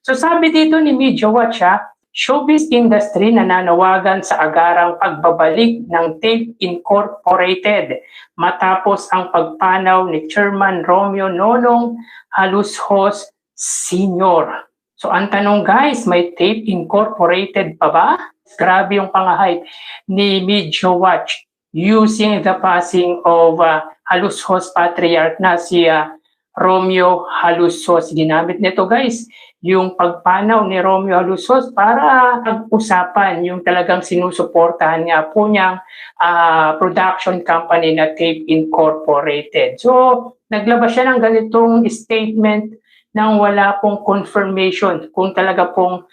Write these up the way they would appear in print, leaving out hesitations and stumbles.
So sabi dito ni Media Watch, showbiz industry nananawagan sa agarang pagbabalik ng Tape Incorporated matapos ang pagpanaw ni Chairman Romeo Nonong Halushos Sr. So ang tanong guys, may Tape Incorporated pa ba? Grabe yung pangahype ni Media Watch using the passing of Halushos Patriarch na si Romeo Halushos. Ginamit nito guys yung pagpanaw ni Romeo Halushos para pag-usapan yung talagang sinusuportahan nga po niyang production company na Tape Incorporated. So naglabas siya ng ganitong statement nang wala pong confirmation kung talaga pong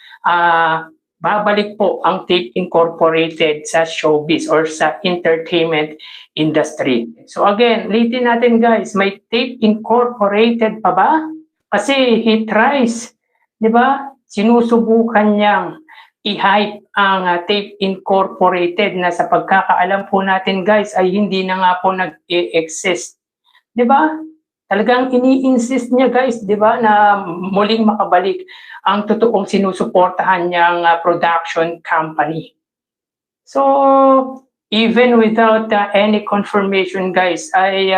babalik po ang Tape Incorporated sa showbiz or sa entertainment industry. So again, ulitin natin guys, may Tape Incorporated pa ba? Kasi he tries, di ba? Sinusubukan niyang i-hype ang Tape Incorporated na sa pagkakaalam po natin guys ay hindi na nga po nag-exist. Di ba? Talagang ini-insist niya guys, di ba, na muling makabalik ang totoong sinusuportahan niyang production company. So, even without any confirmation guys, ay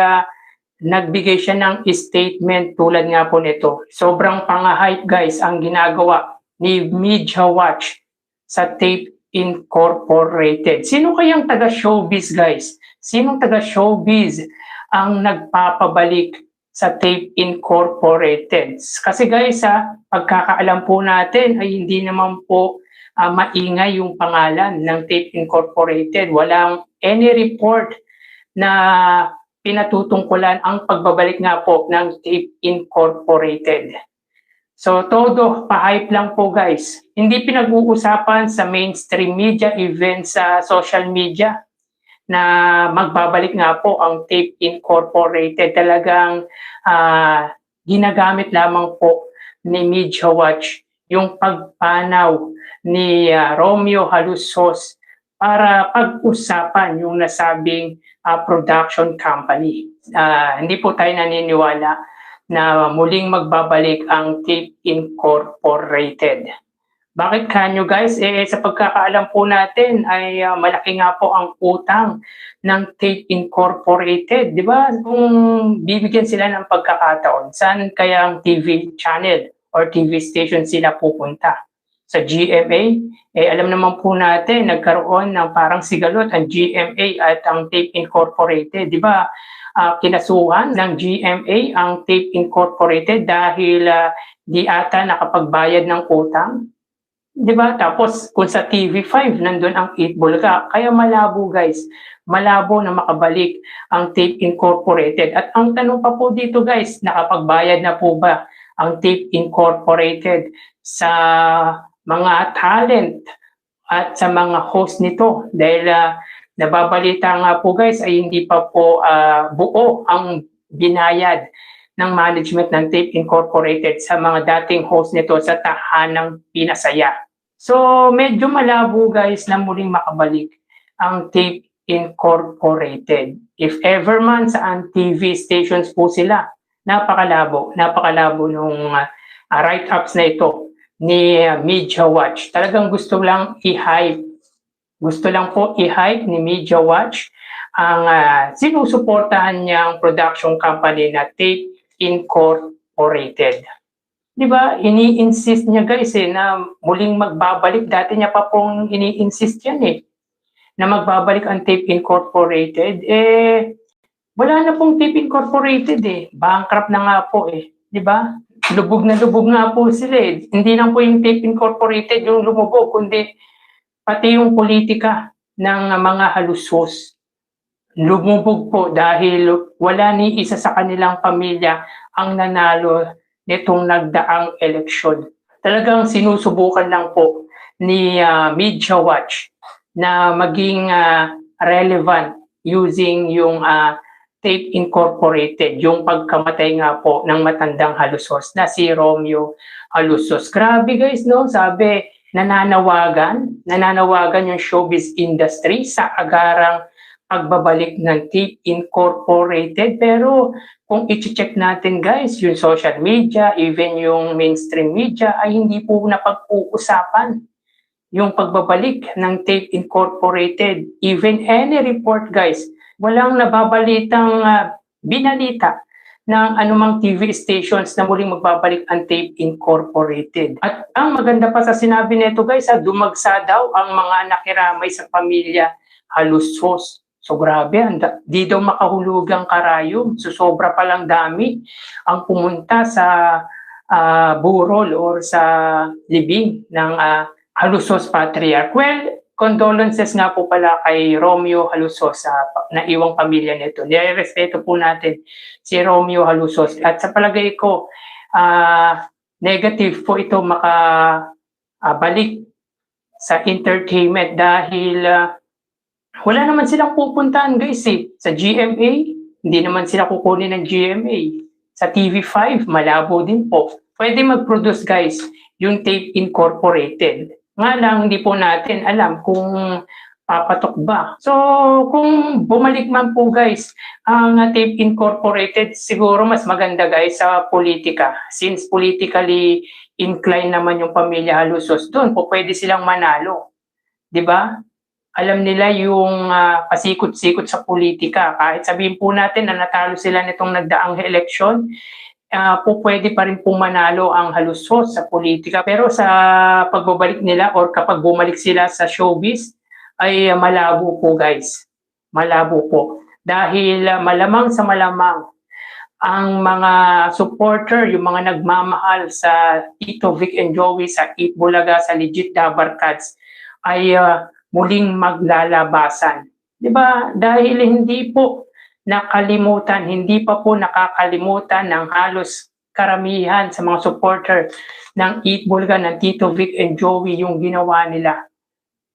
nagbigay siya ng statement tulad nga po nito. Sobrang pangahype guys ang ginagawa ni Media Watch sa Tape Incorporated. Sino kayang taga-showbiz guys? Sinong taga-showbiz ang nagpapabalik sa Tape Incorporated? Kasi guys, pagkakaalam po natin ay hindi naman po maingay yung pangalan ng Tape Incorporated. Walang any report na pinatutungkulan ang pagbabalik nga po ng Tape Incorporated. So todo pa-hype lang po guys. Hindi pinag-uusapan sa mainstream media, even sa social media, na magbabalik nga po ang Tape Incorporated. Talagang ginagamit lamang po ni Media Watch yung pagpanaw ni Romeo Halushos para pag-usapan yung nasabing production company. Hindi po tayo naniniwala na muling magbabalik ang Tape Incorporated. Bakit kanyo guys? Sa pagkakaalam po natin ay malaki nga po ang utang ng Tape Incorporated. Di ba? Kung bibigyan sila ng pagkakataon, saan kaya ang TV channel or TV station sila pupunta? Sa GMA? Alam naman po natin, nagkaroon ng parang sigalot ang GMA at ang Tape Incorporated. Di ba? Kinasuhan ng GMA ang Tape Incorporated dahil di ata nakapagbayad ng utang. Diba? Tapos kung sa TV5 nandun ang 8 Bulga, kaya malabo guys, malabo na makabalik ang Tape Incorporated. At ang tanong pa po dito guys, nakapagbayad na po ba ang Tape Incorporated sa mga talent at sa mga host nito? Dahil nababalita nga po guys ay hindi pa po buo ang binayad ng management ng Tape Incorporated sa mga dating host nito sa tahanang Pinasaya. So, medyo malabo guys na muling makabalik ang Tape Incorporated. If ever man saan TV stations po sila, napakalabo nung write-ups na ito ni Media Watch. Talagang gusto lang i-hype. Gusto lang po i-hype ni Media Watch ang sinusuportahan niyang production company na Tape Incorporated. Di ba? Ini-insist niya guys na muling magbabalik. Dati niya pa pong ini-insist yan na magbabalik ang Tape Incorporated. Wala na pong Tape Incorporated Bankrupt na nga po Di ba? Lubog na lubog nga po sila Hindi lang po yung Tape Incorporated yung lumubog, kundi pati yung politika ng mga Halushos. Lumubog po dahil wala ni isa sa kanilang pamilya ang nanalo nitong nagdaang eleksyon. Talagang sinusubukan lang po ni Media Watch na maging relevant using yung Tape Incorporated, yung pagkamatay nga po ng matandang Halushos na si Romeo Halushos. Grabe guys, no? Sabi, nananawagan yung showbiz industry sa agarang pagbabalik ng Tape Incorporated. Pero kung i-check natin guys, yung social media, even yung mainstream media ay hindi po napag-uusapan yung pagbabalik ng Tape Incorporated. Even any report guys, walang nababalitang binalita ng anumang TV stations na muling magbabalik ang Tape Incorporated. At ang maganda pa sa sinabi nito guys, dumagsa daw ang mga nakiramay sa pamilya Halusos. So grabe, di daw makahulugang karayom. So sobra palang dami ang pumunta sa burol or sa libing ng Halusos Patriarch. Well, condolences nga po pala kay Romeo Halusos sa naiwang pamilya nito. Nirespeto po natin si Romeo Halusos. At sa palagay ko, negative po ito makabalik sa entertainment dahil wala naman silang pupuntahan guys Sa GMA, hindi naman sila kukunin ng GMA. Sa TV5, malabo din po. Pwede mag-produce guys yung Tape Incorporated. Nga lang, hindi po natin alam kung papatok ba. So, kung bumalik man po guys, ang Tape Incorporated, siguro mas maganda guys sa politika. Since politically inclined naman yung pamilya Halusos, doon po pwede silang manalo. 'Di ba? Alam nila yung pasikot-sikot sa politika. Kahit sabihin po natin na natalo sila nitong nagdaang eleksyon, po pwede pa rin pong manalo ang Halusos sa politika. Pero sa pagbabalik nila or kapag bumalik sila sa showbiz, ay malabo po guys. Malabo po. Dahil malamang sa malamang, ang mga supporter, yung mga nagmamahal sa Tito Vic and Joey, sa Eat Bulaga, sa Legit Dabar Cats, ay muling maglalabasan. 'Di ba? Dahil hindi po nakalimutan, hindi pa po nakakalimutan ng halos karamihan sa mga supporter ng Eat Bulaga, ng Tito Vic and Joey yung ginawa nila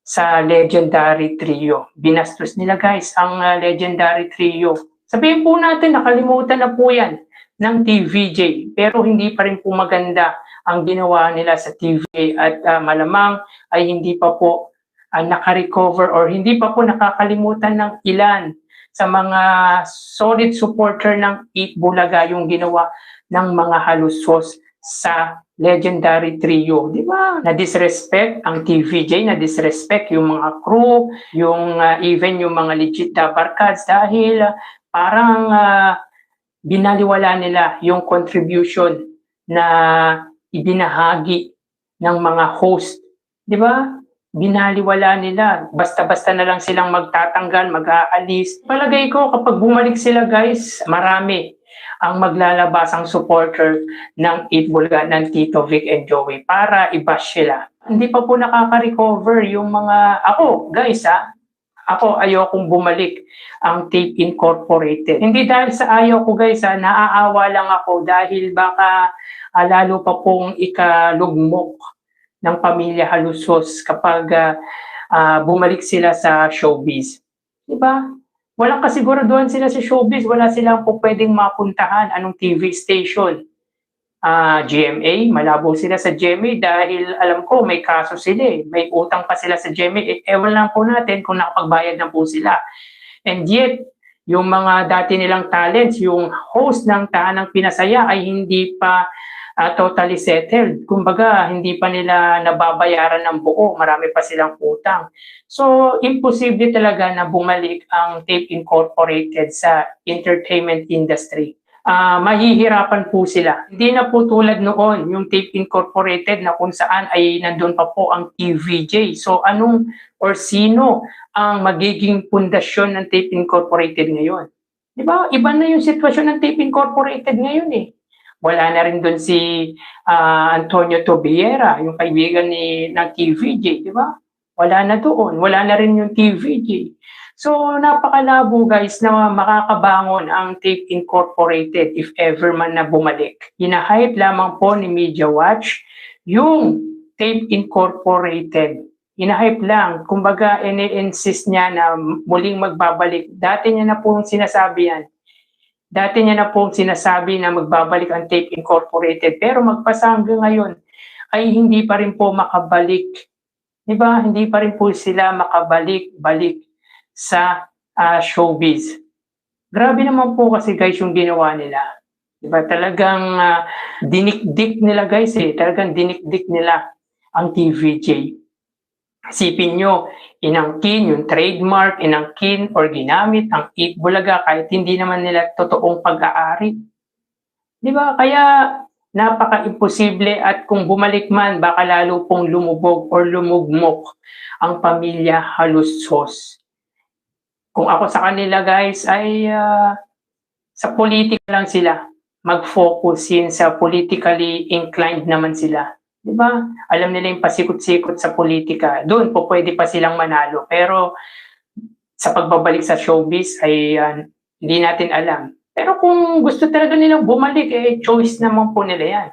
sa Legendary Trio. Binastos nila guys ang Legendary Trio. Sabihin po natin, nakalimutan na po yan ng TVJ, pero hindi pa rin po maganda ang ginawa nila sa TVJ at malamang ay hindi pa po naka-recover or hindi pa po nakakalimutan ng ilan sa mga solid supporter ng Eat Bulaga yung ginawa ng mga Halusos sa Legendary Trio. Di ba? Na-disrespect ang TVJ, na-disrespect yung mga crew, yung even yung mga Legit Dabar Cats dahil parang binaliwala nila yung contribution na ibinahagi ng mga host. Di ba? Binaliwala nila. Basta-basta na lang silang magtatanggal, mag-aalis. Palagay ko kapag bumalik sila guys, marami ang maglalabasang supporter ng Eat Bulaga, ng Tito Vic and Joey para i-bash sila. Hindi pa po nakaka-recover yung mga... Ako guys ako ayokong bumalik ang Tape Incorporated. Hindi dahil sa ayaw ko guys naaawa lang ako dahil baka lalo pa pong ikalugmok ng pamilya Halusos kapag bumalik sila sa showbiz. Diba? Walang kasiguraduhan sila sa showbiz, wala silang po pwedeng mapuntahan anong TV station. GMA, malabo sila sa GMA dahil alam ko may kaso sila may utang pa sila sa GMA. Ewan lang po natin kung nakapagbayad na po sila. And yet, yung mga dati nilang talents, yung host ng Tahanang Pinasaya ay hindi pa totally settled. Kumbaga, hindi pa nila nababayaran ng buo. Marami pa silang utang. So, imposible talaga na bumalik ang Tape Incorporated sa entertainment industry. Mahihirapan po sila. Hindi na po tulad noon, yung Tape Incorporated na kung saan ay nandun pa po ang TVJ. So, anong or sino ang magiging pundasyon ng Tape Incorporated ngayon? Di ba? Iba na yung sitwasyon ng Tape Incorporated ngayon Wala na rin doon si Antonio Tobiera, yung kaibigan ng TVJ, di ba? Wala na doon. Wala na rin yung TVJ. So, napakalabo guys na makakabangon ang Tape Incorporated if ever man na bumalik. Hinahype lamang po ni Media Watch yung Tape Incorporated. Hinahype lang. Kumbaga, ini-insist niya na muling magbabalik. Dati niya na pong sinasabi yan. Dati niya na pong sinasabi na magbabalik ang Tape Incorporated pero magpasa hanggang ngayon ay hindi pa rin po makabalik. Diba? Hindi pa rin po sila makabalik-balik sa showbiz. Grabe naman po kasi guys yung ginawa nila. 'Di ba talagang dinikdik nila guys talagang dinikdik nila ang TVJ. Isipin nyo, inangkin yung trademark, inangkin or ginamit ang Eat Bulaga kahit hindi naman nila totoong pag-aari. Di ba? Kaya napaka-imposible at kung bumalik man, baka lalo pong lumubog or lumugmok ang pamilya Halusos. Kung ako sa kanila guys ay sa politika lang sila mag-focus yun sa politically inclined naman sila. Di ba? Alam nila yung pasikot-sikot sa politika. Doon po pwede pa silang manalo. Pero sa pagbabalik sa showbiz ay hindi natin alam. Pero kung gusto talaga nilang bumalik, choice naman po nila yan.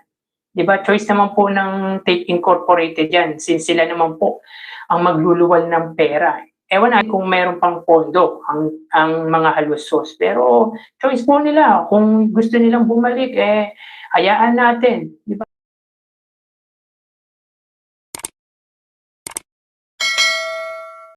Di ba? Choice naman po ng Take Incorporated yan. Since sila naman po ang magluluwal ng pera. Ewan na kung meron pang pondo ang mga Halusos. Pero choice po nila. Kung gusto nilang bumalik, hayaan natin. Di ba?